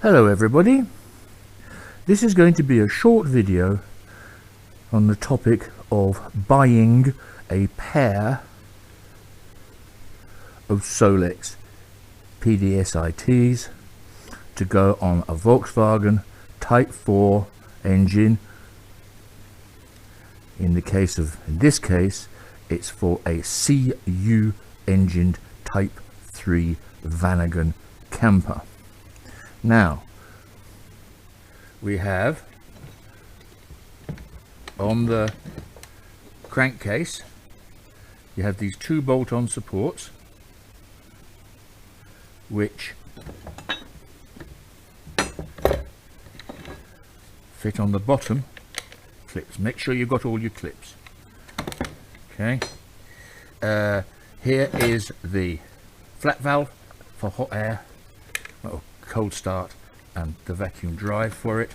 Hello everybody, this is going to be a short video on the topic of buying a pair of Solex PDSITs to go on a Volkswagen Type 4 engine. In this case it's for a CU engined Type 3 Vanagon camper. Now we have on the crankcase you have these two bolt-on supports which fit on the bottom clips. Make sure you've got all your clips. Okay, here is the flap valve for hot air or cold start and the vacuum drive for it.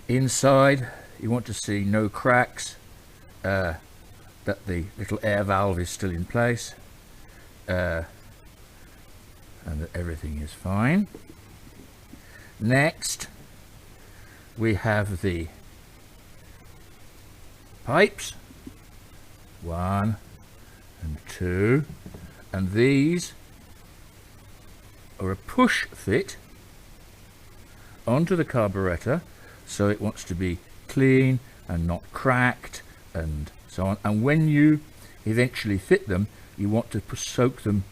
Inside you want to see no cracks, that the little air valve is still in place, and that everything is fine. Next we have the pipes, 1 and 2, and these are a push fit onto the carburetor, so it wants to be clean and not cracked and so on. And when you eventually fit them, you want to soak them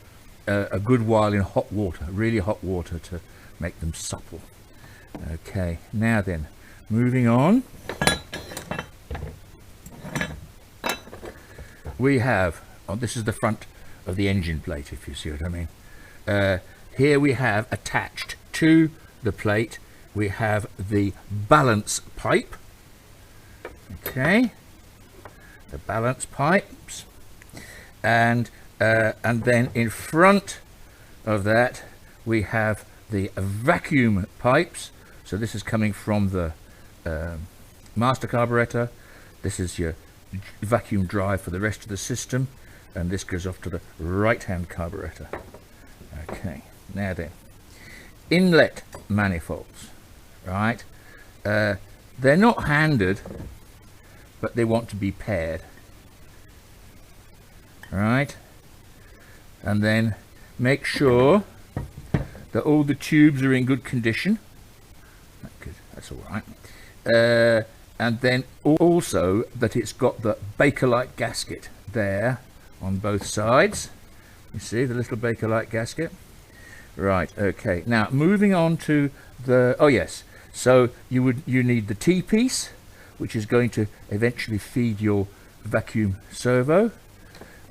a good while in hot water, really hot water, to make them supple. Okay, now then, moving on, we have, this is the front of the engine plate, if you see what I mean. Here we have attached to the plate, we have the balance pipe. Okay, the balance pipes, and then in front of that we have the vacuum pipes. So this is coming from the master carburetor. This is your vacuum drive for the rest of the system, and this goes off to the right hand carburetor. Okay, now then, inlet manifolds, right? They're not handed, but they want to be paired, right? And then make sure that all the tubes are in good condition. That's all right. And then also that it's got the Bakelite gasket there on both sides. You see the little Bakelite gasket, right? Okay, now moving on to the, oh yes, so you need the T-piece, which is going to eventually feed your vacuum servo.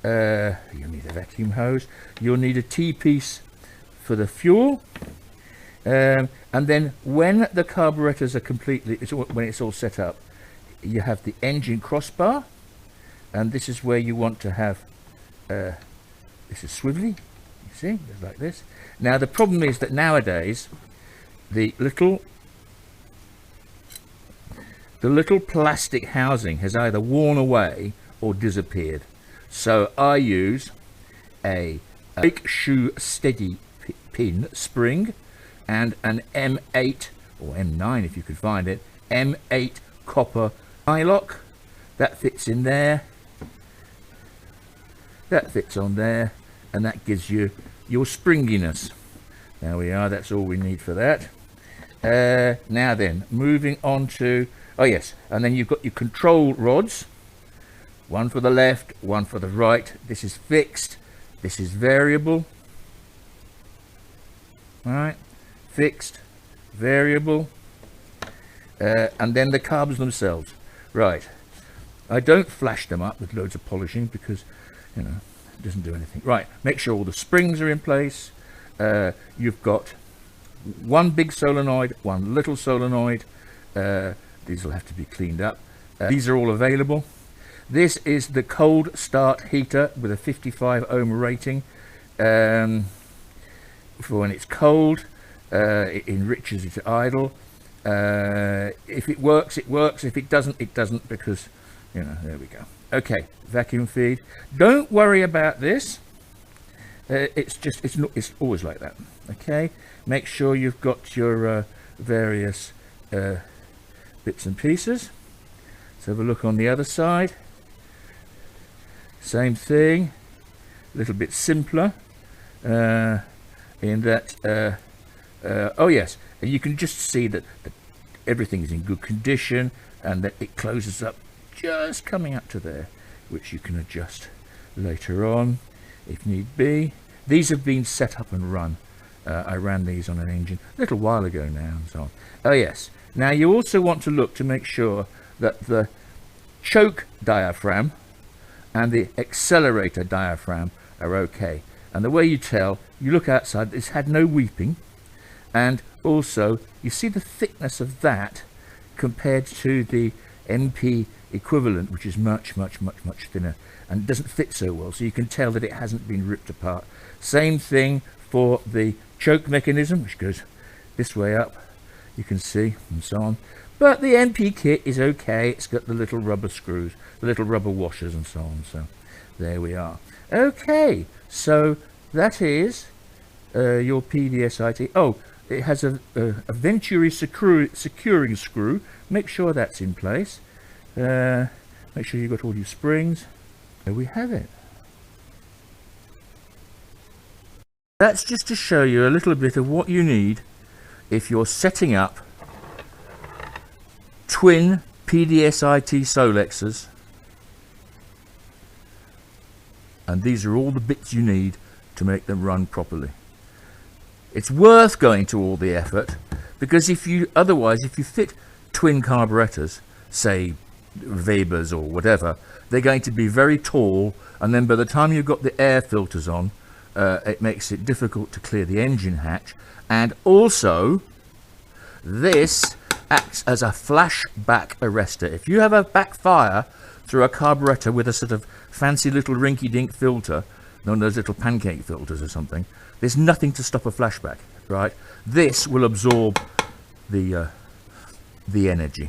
You'll need a vacuum hose. You'll need a T-piece for the fuel, and then when the carburetors are completely, when it's all set up, you have the engine crossbar, and this is where you want to have this is swivelly, you see, just like this. Now the problem is that nowadays the little plastic housing has either worn away or disappeared. So I use a brake shoe steady pin spring and an M8 or M9 if you could find it, M8 copper nylock. That fits in there, that fits on there, and that gives you your springiness. There we are, that's all we need for that. Now then, moving on to, oh yes, and then you've got your control rods, one for the left, one for the right. This is fixed, this is variable. All right, fixed, variable, and then the carbs themselves. Right, I don't flash them up with loads of polishing because, you know, it doesn't do anything. Right, make sure all the springs are in place. You've got one big solenoid, one little solenoid. These will have to be cleaned up. These are all available. This is the cold start heater with a 55 ohm rating. For when it's cold, it enriches it idle. If it works, it works. If it doesn't, it doesn't, because, you know, there we go. Okay, vacuum feed. Don't worry about this. it's always like that. Okay, make sure you've got your various bits and pieces. Let's have a look on the other side. Same thing, a little bit simpler in that oh yes, and you can just see that everything is in good condition and that it closes up just coming up to there, which you can adjust later on if need be. These have been set up and run. I ran these on an engine a little while ago now and so on. Oh yes, now you also want to look to make sure that the choke diaphragm and the accelerator diaphragm are okay. And the way you tell, you look outside, it's had no weeping, and also you see the thickness of that compared to the MP equivalent, which is much thinner and doesn't fit so well, so you can tell that it hasn't been ripped apart. Same thing for the choke mechanism, which goes this way up, you can see, and so on. But the MP kit is okay. It's got the little rubber screws, the little rubber washers and so on. So there we are. Okay, so that is your PDSIT. Oh, it has a Venturi securing screw. Make sure that's in place. Make sure you've got all your springs. There we have it. That's just to show you a little bit of what you need if you're setting up twin PDSIT Solexes, and these are all the bits you need to make them run properly. It's worth going to all the effort, because if you fit twin carburetors, say Weber's or whatever, they're going to be very tall, and then by the time you've got the air filters on, it makes it difficult to clear the engine hatch. And also this acts as a flashback arrestor. If you have a backfire through a carburetor with a sort of fancy little rinky-dink filter, one of those little pancake filters or something, there's nothing to stop a flashback, right? This will absorb the energy.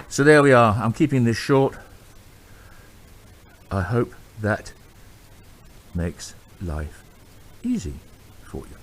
So there we are. I'm keeping this short. I hope that makes life easy for you.